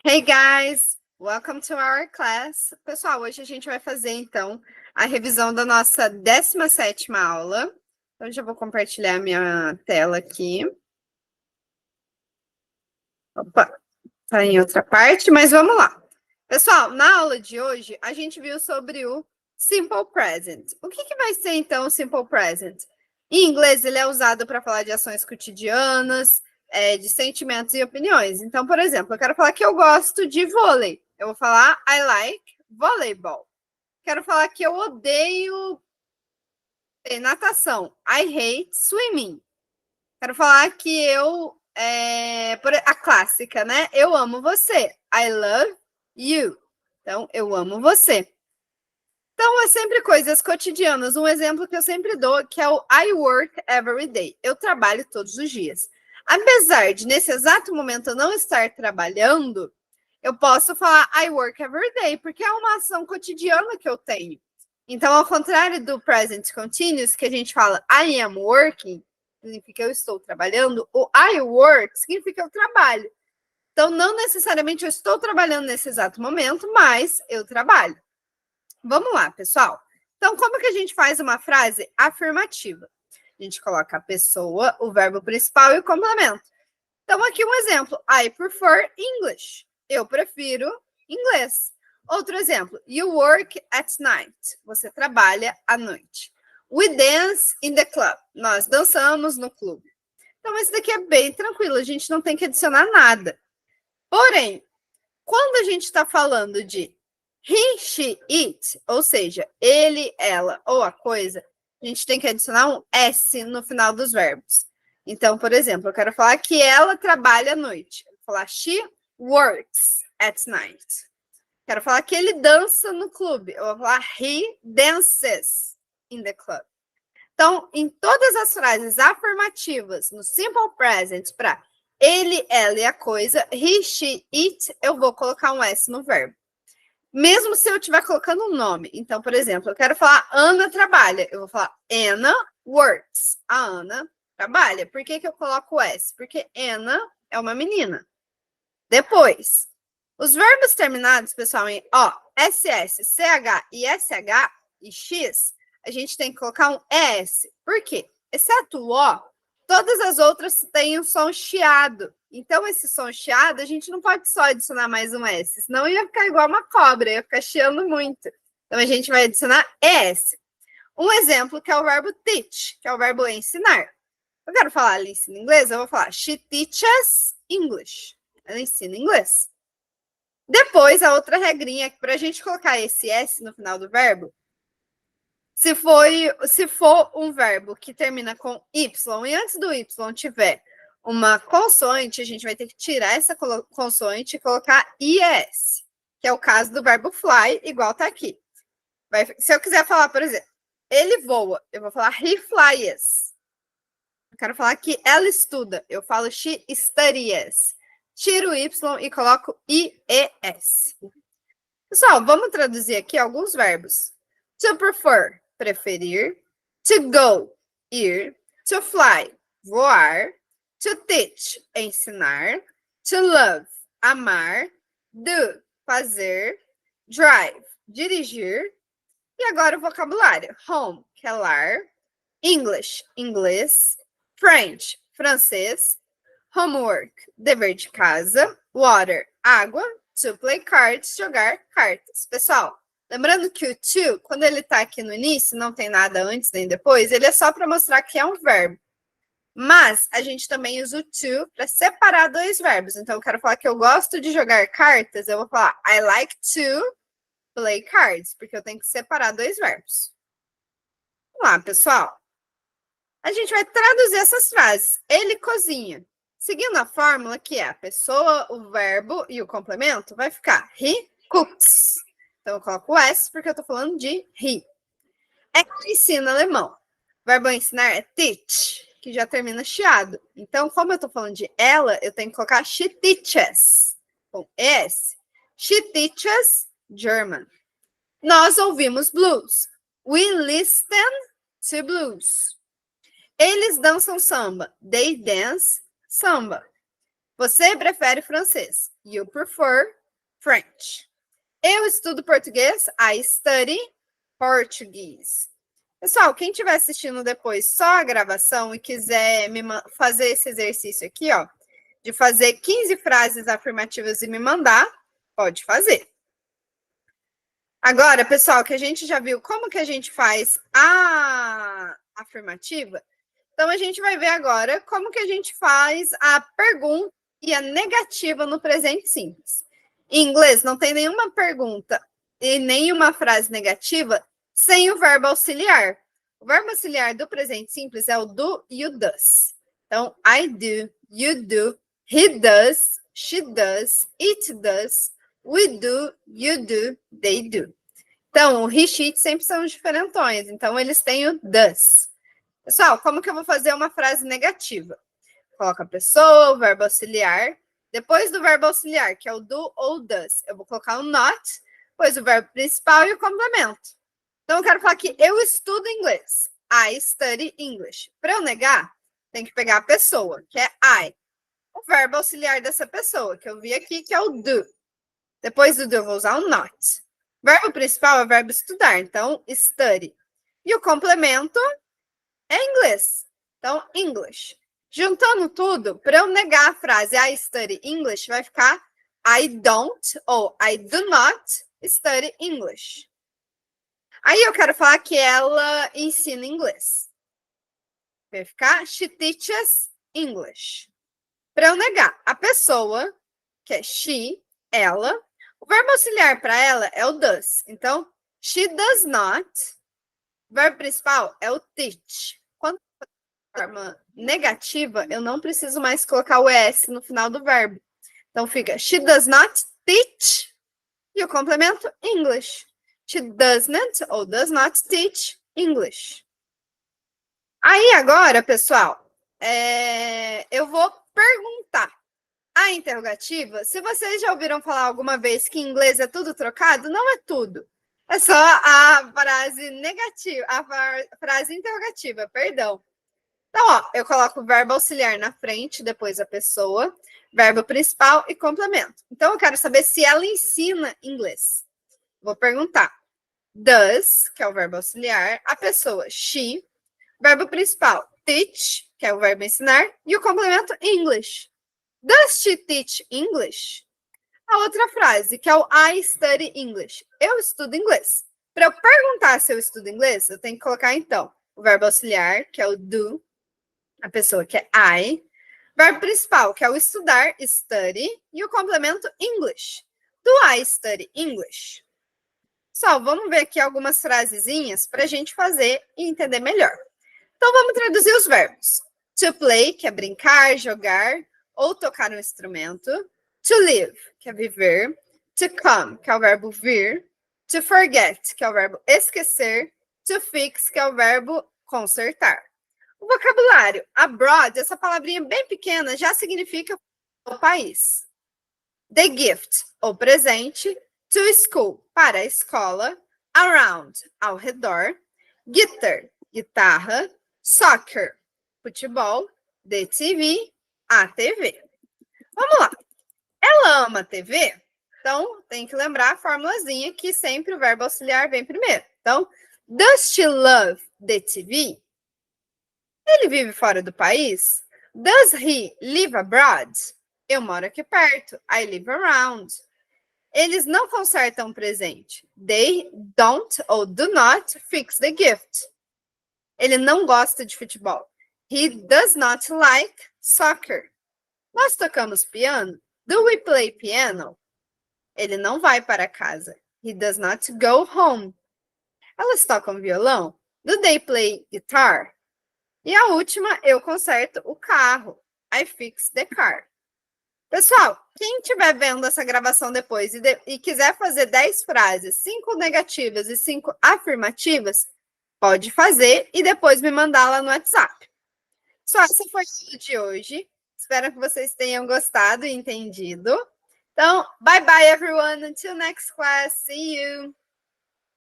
Hey guys, welcome to our class. Pessoal, hoje a gente vai fazer então a revisão da nossa 17ª aula. Então, já vou compartilhar minha tela aqui. Opa, tá em outra parte, mas vamos lá. Pessoal, na aula de hoje a gente viu sobre o Simple Present. O que vai ser então o Simple Present? Em inglês ele é usado para falar de ações cotidianas, de sentimentos e opiniões. Então, por exemplo, eu quero falar que eu gosto de vôlei. Eu vou falar I like volleyball. Quero falar que eu odeio natação. I hate swimming. Quero falar que a clássica, né? Eu amo você. I love you. Então, eu amo você. Então, é sempre coisas cotidianas. Um exemplo que eu sempre dou, que é o I work every day. Eu trabalho todos os dias. Apesar de, nesse exato momento, eu não estar trabalhando, eu posso falar I work every day, porque é uma ação cotidiana que eu tenho. Então, ao contrário do present continuous, que a gente fala I am working, significa eu estou trabalhando, o I work significa eu trabalho. Então, não necessariamente eu estou trabalhando nesse exato momento, mas eu trabalho. Vamos lá, pessoal. Então, como que a gente faz uma frase afirmativa? A gente coloca a pessoa, o verbo principal e o complemento. Então, aqui um exemplo. I prefer English. Eu prefiro inglês. Outro exemplo. You work at night. Você trabalha à noite. We dance in the club. Nós dançamos no clube. Então, esse daqui é bem tranquilo. A gente não tem que adicionar nada. Porém, quando a gente está falando de he, she, it, ou seja, ele, ela ou a coisa, a gente tem que adicionar um S no final dos verbos. Então, por exemplo, eu quero falar que ela trabalha à noite. Eu vou falar she works at night. Quero falar que ele dança no clube. Eu vou falar he dances in the club. Então, em todas as frases afirmativas, no simple present, para ele, ela e a coisa, he, she, it, eu vou colocar um S no verbo. Mesmo se eu estiver colocando um nome. Então, por exemplo, eu quero falar Ana trabalha. Eu vou falar Anna works. A Ana trabalha. Por que eu coloco o S? Porque Anna é uma menina. Depois, os verbos terminados, pessoal, em O, SS, CH e SH e X, a gente tem que colocar um ES. Por quê? Exceto o O, todas as outras têm um som chiado. Então, esse som chiado, a gente não pode só adicionar mais um S, senão ia ficar igual uma cobra, ia ficar chiando muito. Então, a gente vai adicionar ES. Um exemplo que é o verbo teach, que é o verbo ensinar. Eu quero falar, ela ensina inglês, eu vou falar she teaches English. Ela ensina inglês. Depois, a outra regrinha é que para a gente colocar esse S no final do verbo, se for um verbo que termina com Y e antes do Y tiver uma consoante, a gente vai ter que tirar essa consoante e colocar IS, que é o caso do verbo fly, igual tá aqui. Se eu quiser falar, por exemplo, ele voa, eu vou falar he flies. Eu quero falar que ela estuda, eu falo she studies. Tiro o Y e coloco IES. Pessoal, vamos traduzir aqui alguns verbos. To prefer, preferir. To go, ir. To fly, voar. To teach, ensinar. To love, amar. Do, fazer. Drive, dirigir. E agora o vocabulário. Home, que é lar. English, inglês. French, francês. Homework, dever de casa. Water, água. To play cards, jogar cartas. Pessoal, lembrando que o to, quando ele tá aqui no início, não tem nada antes nem depois, ele é só para mostrar que é um verbo. Mas a gente também usa o to para separar dois verbos. Então, eu quero falar que eu gosto de jogar cartas, eu vou falar I like to play cards, porque eu tenho que separar dois verbos. Vamos lá, pessoal. A gente vai traduzir essas frases. Ele cozinha. Seguindo a fórmula, que é a pessoa, o verbo e o complemento, vai ficar he cooks. Então, eu coloco o S porque eu estou falando de he. Ela ensina alemão. O verbo ensinar é teach, que já termina chiado. Então, como eu estou falando de ela, eu tenho que colocar she teaches. Com S. She teaches German. Nós ouvimos blues. We listen to blues. Eles dançam samba. They dance samba. Você prefere francês. You prefer French. Eu estudo português. I study Portuguese. Pessoal, quem estiver assistindo depois só a gravação e quiser fazer esse exercício aqui, ó, de fazer 15 frases afirmativas e me mandar, pode fazer. Agora, pessoal, que a gente já viu como que a gente faz a afirmativa, então a gente vai ver agora como que a gente faz a pergunta e a negativa no presente simples. Em inglês, não tem nenhuma pergunta e nenhuma frase negativa sem o verbo auxiliar. O verbo auxiliar do presente simples é o do e o does. Então, I do, you do, he does, she does, it does, we do, you do, they do. Então, o he, she, it sempre são diferentões. Então, eles têm o does. Pessoal, como que eu vou fazer uma frase negativa? Coloca a pessoa, o verbo auxiliar. Depois do verbo auxiliar, que é o do ou does, eu vou colocar o not, depois o verbo principal e o complemento. Então, eu quero falar que eu estudo inglês. I study English. Para eu negar, tem que pegar a pessoa, que é I. O verbo auxiliar dessa pessoa, que eu vi aqui, que é o do. Depois do do, eu vou usar o not. O verbo principal é o verbo estudar, então, study. E o complemento é inglês. Então, English. Juntando tudo, para eu negar a frase I study English, vai ficar I don't ou I do not study English. Aí eu quero falar que ela ensina inglês. Vai ficar she teaches English. Para eu negar a pessoa, que é she, ela, o verbo auxiliar para ela é o does. Então, she does not. O verbo principal é o teach. Quando for forma negativa, eu não preciso mais colocar o es no final do verbo. Então, fica she does not teach. E o complemento, English. She doesn't ou does not teach English. Aí, agora, pessoal, eu vou perguntar. A interrogativa, se vocês já ouviram falar alguma vez que em inglês é tudo trocado, não é tudo. É só a frase negativa, a frase interrogativa, perdão. Então, ó, eu coloco o verbo auxiliar na frente, depois a pessoa, verbo principal e complemento. Então, eu quero saber se ela ensina inglês. Vou perguntar. Does, que é o verbo auxiliar, a pessoa, she, verbo principal, teach, que é o verbo ensinar, e o complemento, English. Does she teach English? A outra frase, que é o I study English. Eu estudo inglês. Para eu perguntar se eu estudo inglês, eu tenho que colocar, então, o verbo auxiliar, que é o do, a pessoa, que é I, verbo principal, que é o estudar, study, e o complemento, English. Do I study English? Só, vamos ver aqui algumas frasezinhas para a gente fazer e entender melhor. Então, vamos traduzir os verbos. To play, que é brincar, jogar, ou tocar um instrumento. To live, que é viver. To come, que é o verbo vir. To forget, que é o verbo esquecer. To fix, que é o verbo consertar. O vocabulário. Abroad, essa palavrinha bem pequena, já significa o país. The gift, ou presente. To school, para a escola. Around, ao redor. Guitar, guitarra. Soccer, futebol. The TV, a TV. Vamos lá. Ela ama a TV? Então, tem que lembrar a formulazinha que sempre o verbo auxiliar vem primeiro. Então, does she love the TV? Ele vive fora do país? Does he live abroad? Eu moro aqui perto. I live around. Eles não consertam o presente. They don't ou do not fix the gift. Ele não gosta de futebol. He does not like soccer. Nós tocamos piano? Do we play piano? Ele não vai para casa. He does not go home. Elas tocam violão? Do they play guitar? E a última, eu conserto o carro. I fix the car. Pessoal, quem estiver vendo essa gravação depois e quiser fazer 10 frases, 5 negativas e 5 afirmativas, pode fazer e depois me mandar lá no WhatsApp. Só essa foi tudo de hoje. Espero que vocês tenham gostado e entendido. Então, bye bye everyone. Until next class. See you.